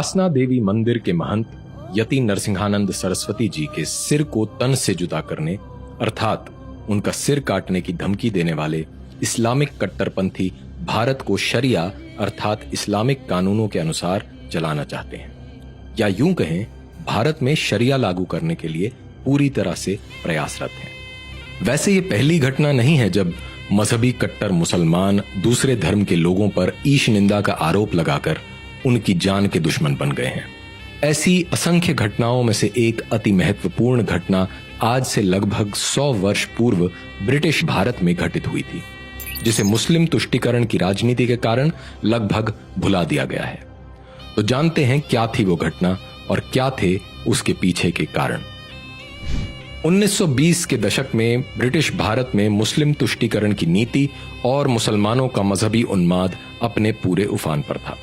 वासना देवी मंदिर के महंत यति नरसिंहानंद सरस्वती जी के सिर को तन से जुदा करने अर्थात उनका सिर काटने की धमकी देने वाले इस्लामिक कट्टरपंथी भारत को शरिया अर्थात इस्लामिक कानूनों के अनुसार चलाना चाहते हैं, या यूं कहें भारत में शरिया लागू करने के लिए पूरी तरह से प्रयासरत हैं। वैसे ये पहली घटना नहीं है जब मजहबी कट्टर मुसलमान दूसरे धर्म के लोगों पर ईश निंदा का आरोप लगाकर उनकी जान के दुश्मन बन गए हैं। ऐसी असंख्य घटनाओं में से एक अति महत्वपूर्ण घटना आज से लगभग 100 वर्ष पूर्व ब्रिटिश भारत में घटित हुई थी, जिसे मुस्लिम तुष्टीकरण की राजनीति के कारण लगभग भुला दिया गया है। तो जानते हैं क्या थी वो घटना और क्या थे उसके पीछे के कारण। 1920 के दशक में ब्रिटिश भारत में मुस्लिम तुष्टीकरण की नीति और मुसलमानों का मजहबी उन्माद अपने पूरे उफान पर था।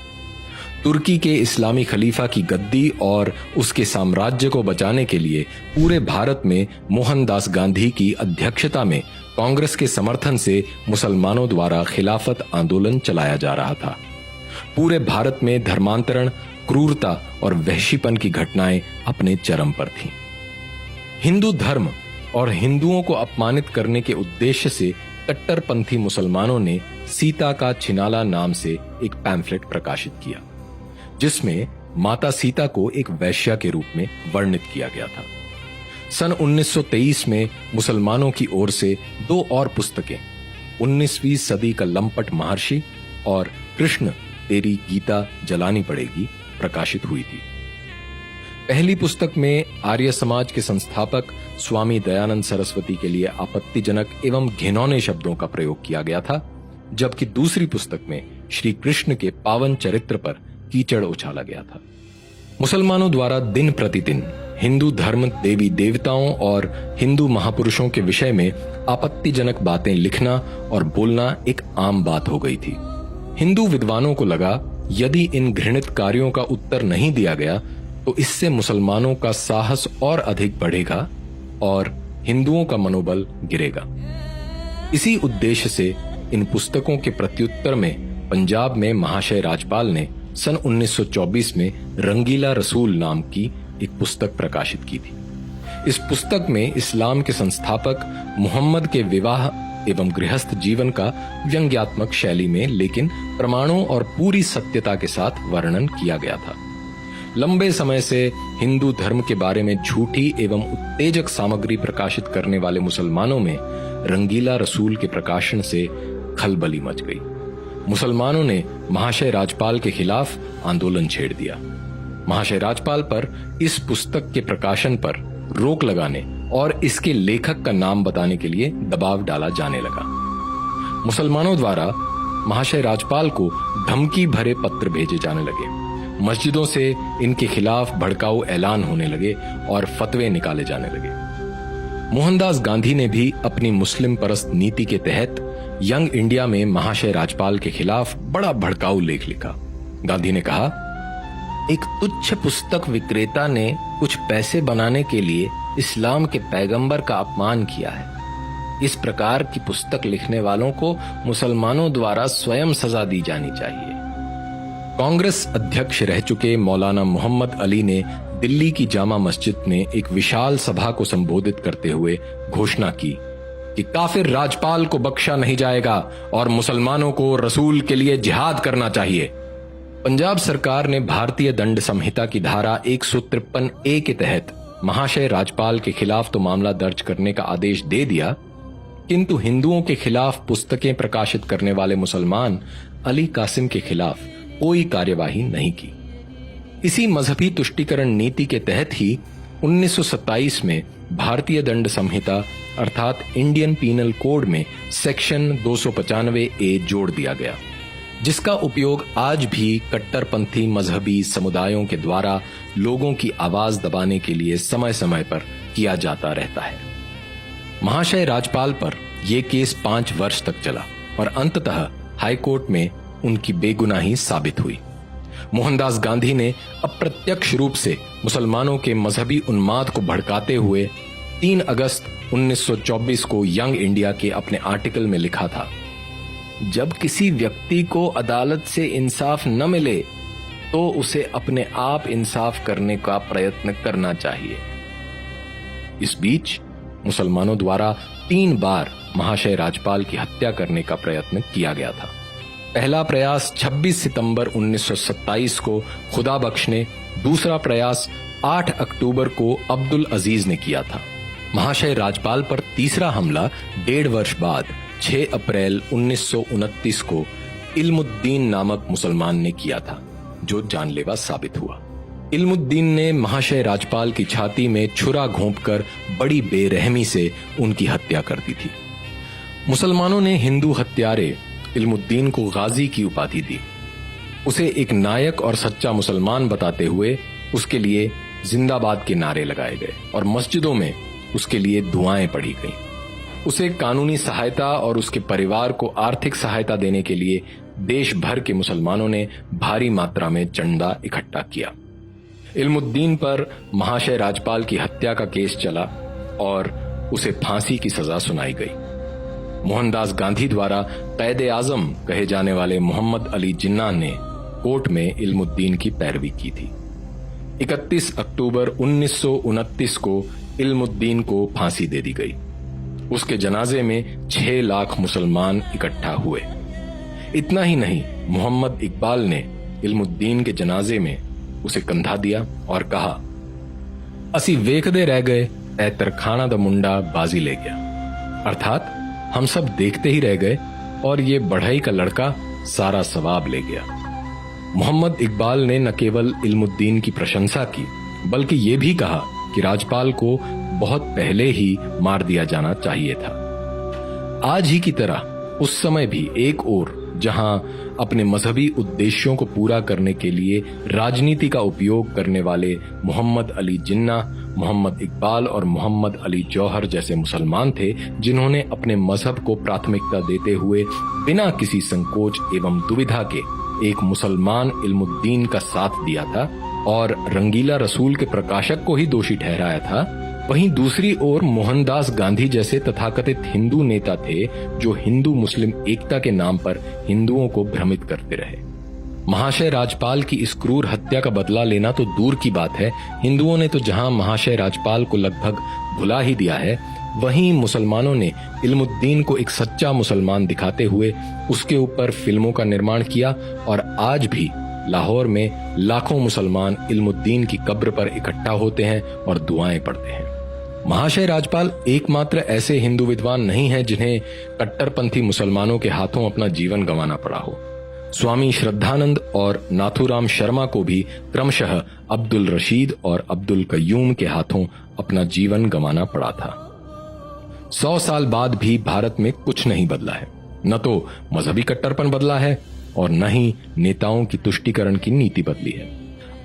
तुर्की के इस्लामी खलीफा की गद्दी और उसके साम्राज्य को बचाने के लिए पूरे भारत में मोहनदास गांधी की अध्यक्षता में कांग्रेस के समर्थन से मुसलमानों द्वारा खिलाफत आंदोलन चलाया जा रहा था। पूरे भारत में धर्मांतरण, क्रूरता और वहशीपन की घटनाएं अपने चरम पर थीं। हिंदू धर्म और हिंदुओं को अपमानित करने के उद्देश्य से कट्टरपंथी मुसलमानों ने सीता का छिनाला नाम से एक पैम्फलेट प्रकाशित किया, जिसमें माता सीता को एक वैश्या के रूप में वर्णित किया गया था। सन 1923 में मुसलमानों की ओर से 2 और पुस्तकें 19वीं सदी का लंपट महर्षि और कृष्ण तेरी गीता जलानी पड़ेगी प्रकाशित हुई थी। पहली पुस्तक में आर्य समाज के संस्थापक स्वामी दयानंद सरस्वती के लिए आपत्तिजनक एवं घिनौने शब्दों का प्रयोग किया गया था, जबकि दूसरी पुस्तक में श्री कृष्ण के पावन चरित्र पर कीचड़ उछाला गया था। मुसलमानों द्वारा दिन प्रतिदिन हिंदू धर्म, देवी देवताओं और हिंदू महापुरुषों के विषय में आपत्तिजनक बातें लिखना और बोलना एक आम बात हो गई थी। हिंदू विद्वानों को लगा यदि इन घृणित कार्यों का उत्तर नहीं दिया गया तो इससे मुसलमानों का साहस और अधिक बढ़ेगा और हिंदुओं का मनोबल गिरेगा। इसी उद्देश्य से इन पुस्तकों के प्रत्युत्तर में पंजाब में महाशय राजपाल ने सन 1924 में रंगीला रसूल नाम की एक पुस्तक प्रकाशित की थी। इस पुस्तक में इस्लाम के संस्थापक मुहम्मद के विवाह एवं गृहस्थ जीवन का व्यंग्यात्मक शैली में लेकिन प्रमाणों और पूरी सत्यता के साथ वर्णन किया गया था। लंबे समय से हिंदू धर्म के बारे में झूठी एवं उत्तेजक सामग्री प्रकाशित करने वाले मुसलमानों में रंगीला रसूल के प्रकाशन से खलबली मच गई। मुसलमानों ने महाशय राजपाल के खिलाफ आंदोलन छेड़ दिया। महाशय राजपाल पर इस पुस्तक के प्रकाशन पर रोक लगाने और इसके लेखक का नाम बताने के लिए दबाव डाला जाने लगा। मुसलमानों द्वारा महाशय राजपाल को धमकी भरे पत्र भेजे जाने लगे। मस्जिदों से इनके खिलाफ भड़काऊ ऐलान होने लगे और फतवे निकाले जाने लगे। मोहनदास गांधी ने भी अपनी मुस्लिम परस्त नीति के तहत यंग इंडिया में महाशय राजपाल के खिलाफ बड़ा भड़काऊ लेख लिखा। गांधी ने कहा, एक तुच्छ पुस्तक विक्रेता ने कुछ पैसे बनाने के लिए इस्लाम के पैगंबर का अपमान किया है। इस प्रकार की पुस्तक लिखने वालों को मुसलमानों द्वारा स्वयं सजा दी जानी चाहिए। कांग्रेस अध्यक्ष रह चुके मौलाना मोहम्मद अली ने दिल्ली की जामा मस्जिद में एक विशाल सभा को संबोधित करते हुए घोषणा की कि काफिर राजपाल को बख्शा नहीं जाएगा और मुसलमानों को रसूल के लिए जिहाद करना चाहिए। पंजाब सरकार ने भारतीय दंड संहिता की धारा 153A के तहत महाशय राजपाल के खिलाफ तो मामला दर्ज करने का आदेश दे दिया, किंतु हिंदुओं के खिलाफ पुस्तकें प्रकाशित करने वाले मुसलमान अली कासिम के खिलाफ कोई कार्यवाही नहीं की। इसी मजहबी तुष्टीकरण नीति के तहत ही 1927 में भारतीय दंड संहिता अर्थात इंडियन पीनल कोड में सेक्शन 295A जोड़ दिया गया, जिसका उपयोग आज भी कट्टरपंथी मजहबी समुदायों के द्वारा लोगों की आवाज दबाने के लिए समय समय पर किया जाता रहता है। महाशय राजपाल पर यह केस 5 वर्ष तक चला और अंततः हाईकोर्ट में उनकी बेगुनाही साबित हुई। मोहनदास गांधी ने अप्रत्यक्ष रूप से मुसलमानों के मजहबी उन्माद को भड़काते हुए 3 अगस्त 1924 को यंग इंडिया के अपने आर्टिकल में लिखा था, जब किसी व्यक्ति को अदालत से इंसाफ न मिले तो उसे अपने आप इंसाफ करने का प्रयत्न करना चाहिए। इस बीच मुसलमानों द्वारा 3 बार महाशय राजपाल की हत्या करने का प्रयत्न किया गया था। पहला प्रयास 26 सितंबर 1927 को खुदा बख्श ने, दूसरा प्रयास 8 अक्टूबर को अब्दुल अजीज ने किया था। महाशय राजपाल पर तीसरा हमला 1.5 वर्ष बाद 6 अप्रैल 1929 को इल्मुद्दीन नामक मुसलमान ने किया था, जो जानलेवा साबित हुआ। इल्मुद्दीन ने महाशय राजपाल की छाती में छुरा घोंपकर बड़ी बेरहमी से उनकी हत्या कर दी थी। मुसलमानों ने हिंदू हत्यारे इल्मुद्दीन को गाजी की उपाधि दी। उसे एक नायक और सच्चा मुसलमान बताते हुए उसके लिए जिंदाबाद के नारे लगाए गए और मस्जिदों में उसके लिए दुआएं पढ़ी गईं। उसे कानूनी सहायता और उसके परिवार को आर्थिक सहायता देने के लिए देश भर के मुसलमानों ने भारी मात्रा में चंदा इकट्ठा किया। इल्मुद्दीन पर महाशय राजपाल की हत्या का केस चला और उसे फांसी की सजा सुनाई गई। मोहनदास गांधी द्वारा कैद आजम कहे जाने वाले मोहम्मद अली जिन्ना ने कोर्ट में इल्मुद्दीन की पैरवी की थी। 31 अक्टूबर 1929 को इल्मुद्दीन को फांसी दे दी गई। उसके जनाजे में 6 लाख मुसलमान इकट्ठा हुए। इतना ही नहीं, मोहम्मद इकबाल ने इल्मुद्दीन के जनाजे में उसे कंधा दिया और कहा, असी वेखदे रह गए ऐ तरखाना दा मुंडा बाजी ले गया। अर्थात हम सब देखते ही रह गए और ये बढ़ई का लड़का सारा सवाब ले गया। मोहम्मद इकबाल ने न केवल इल्मुद्दीन की प्रशंसा की, बल्कि ये भी कहा कि राजपाल को बहुत पहले ही मार दिया जाना चाहिए था। आज ही की तरह उस समय भी एक ओर जहां अपने मजहबी उद्देश्यों को पूरा करने के लिए राजनीति का उपयोग करने वाले मोहम्मद अली जिन्ना, मोहम्मद इकबाल और मोहम्मद अली जौहर जैसे मुसलमान थे, जिन्होंने अपने मजहब को प्राथमिकता देते हुए बिना किसी संकोच एवं दुविधा के एक मुसलमान इल्मुद्दीन का साथ दिया था और रंगीला रसूल के प्रकाशक को ही दोषी ठहराया था, वहीं दूसरी ओर मोहनदास गांधी जैसे तथाकथित हिंदू नेता थे जो हिंदू मुस्लिम एकता के नाम पर हिंदुओं को भ्रमित करते रहे। महाशय राजपाल की इस क्रूर हत्या का बदला लेना तो दूर की बात है, हिंदुओं ने तो जहां महाशय राजपाल को लगभग भुला ही दिया है, वहीं मुसलमानों ने इल्मुद्दीन को एक सच्चा मुसलमान दिखाते हुए उसके ऊपर फिल्मों का निर्माण किया और आज भी लाहौर में लाखों मुसलमान इल्मुद्दीन की कब्र पर इकट्ठा होते हैं और दुआएं पढ़ते हैं। महाशय राजपाल एकमात्र ऐसे हिंदू विद्वान नहीं हैं जिन्हें कट्टरपंथी मुसलमानों के हाथों अपना जीवन गंवाना पड़ा हो। स्वामी श्रद्धानंद और नाथूराम शर्मा को भी क्रमशः अब्दुल रशीद और अब्दुल कय्यूम के हाथों अपना जीवन गंवाना पड़ा था। 100 साल बाद भी भारत में कुछ नहीं बदला है। न तो मजहबी कट्टरपन बदला है और न ही नेताओं की तुष्टीकरण की नीति बदली है।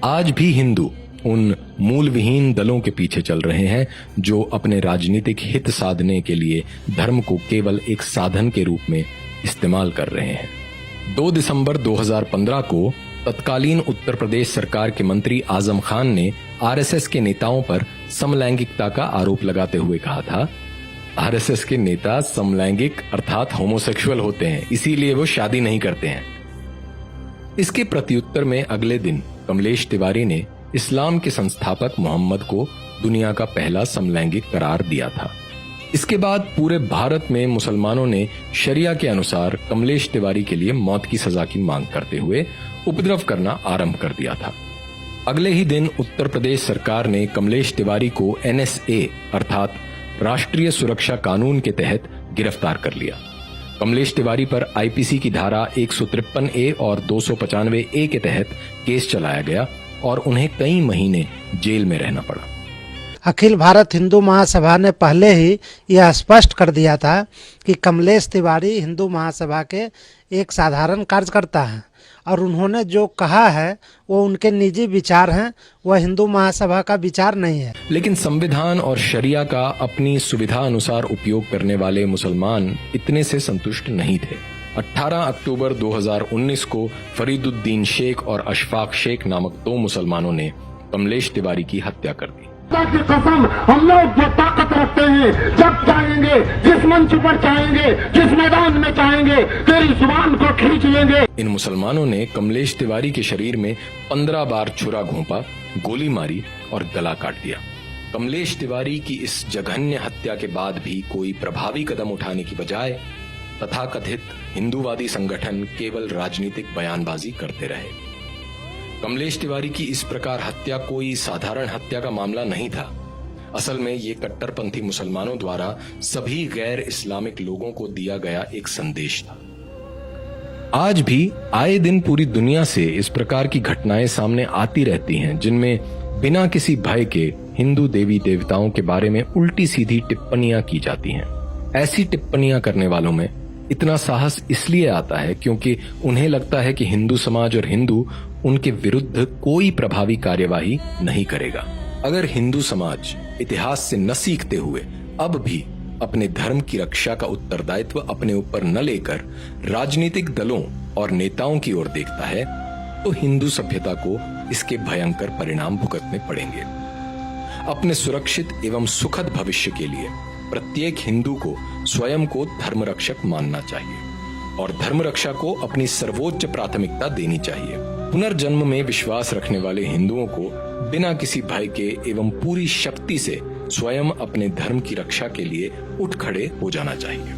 आज भी हिंदू उन मूल विहीन दलों के पीछे चल रहे हैं जो अपने राजनीतिक हित साधने के लिए धर्म को केवल एक साधन के रूप में इस्तेमाल कर रहे हैं। 2 दिसंबर 2015 को तत्कालीन उत्तर प्रदेश सरकार के मंत्री आजम खान ने आरएसएस के नेताओं पर समलैंगिकता का आरोप लगाते हुए कहा था, आरएसएस के नेता समलैंगिक अर्थात होमोसेक्सुअल होते हैं, इसीलिए वो शादी नहीं करते हैं। इसके प्रत्युत्तर में अगले दिन कमलेश तिवारी ने इस्लाम के संस्थापक मोहम्मद को दुनिया का पहला समलैंगिक करार दिया था। इसके बाद पूरे भारत में मुसलमानों ने शरिया के अनुसार कमलेश तिवारी के लिए मौत की सजा की मांग करते हुए उपद्रव करना आरंभ कर दिया था। अगले ही दिन उत्तर प्रदेश सरकार ने कमलेश तिवारी को NSA अर्थात राष्ट्रीय सुरक्षा कानून के तहत गिरफ्तार कर लिया। कमलेश तिवारी पर IPC की धारा 153A और 295A के तहत केस चलाया गया और उन्हें कई महीने जेल में रहना पड़ा। अखिल भारत हिंदू महासभा ने पहले ही यह स्पष्ट कर दिया था कि कमलेश तिवारी हिंदू महासभा के एक साधारण कार्यकर्ता हैं और उन्होंने जो कहा है वो उनके निजी विचार हैं, वह हिंदू महासभा का विचार नहीं है। लेकिन संविधान और शरिया का अपनी सुविधा अनुसार उपयोग करने वाले मुसलमान इतने से संतुष्ट नहीं थे। 18 अक्टूबर 2019 को फरीदुद्दीन शेख और अशफाक शेख नामक 2 मुसलमानों ने कमलेश तिवारी की हत्या कर दी। की कसम, हम लोग जो ताकत रखते हैं, जब चाहेंगे, जिस मंच पर चाहेंगे, जिस मैदान में चाहेंगे, तेरी जुबान को खींच लेंगे। इन मुसलमानों ने कमलेश तिवारी के शरीर में 15 बार छुरा घोंपा, गोली मारी और गला काट दिया। कमलेश तिवारी की इस जघन्य हत्या के बाद भी कोई प्रभावी कदम उठाने की बजाय तथाकथित हिंदूवादी संगठन केवल राजनीतिक बयानबाजी करते रहे। कमलेश तिवारी की इस प्रकार हत्या कोई साधारण हत्या का मामला नहीं था। असल में ये कट्टरपंथी मुसलमानों द्वारा सभी गैर इस्लामिक लोगों को दिया गया एक संदेश था। आज भी आए दिन पूरी दुनिया से इस प्रकार की घटनाएं सामने आती रहती हैं, जिनमें बिना किसी भय के हिंदू देवी देवताओं के बारे में उल्टी सीधी टिप्पणियां की जाती हैं। ऐसी टिप्पणियां करने वालों में इतना साहस इसलिए आता है क्योंकि उन्हें लगता है कि हिंदू समाज और हिंदू उनके विरुद्ध कोई प्रभावी कार्यवाही नहीं करेगा। अगर हिंदू समाज इतिहास से न सीखते हुए अब भी अपने धर्म की रक्षा का उत्तरदायित्व अपने ऊपर न लेकर राजनीतिक दलों और नेताओं की ओर देखता है, तो हिंदू सभ्यता को इसके भयंकर परिणाम भुगतने पड़ेंगे। अपने सुरक्षित एवं सुखद भविष्य के लिए प्रत्येक हिंदू को स्वयं को धर्मरक्षक मानना चाहिए और धर्म रक्षा को अपनी सर्वोच्च प्राथमिकता देनी चाहिए। पुनर्जन्म में विश्वास रखने वाले हिंदुओं को बिना किसी भय के एवं पूरी शक्ति से स्वयं अपने धर्म की रक्षा के लिए उठ खड़े हो जाना चाहिए।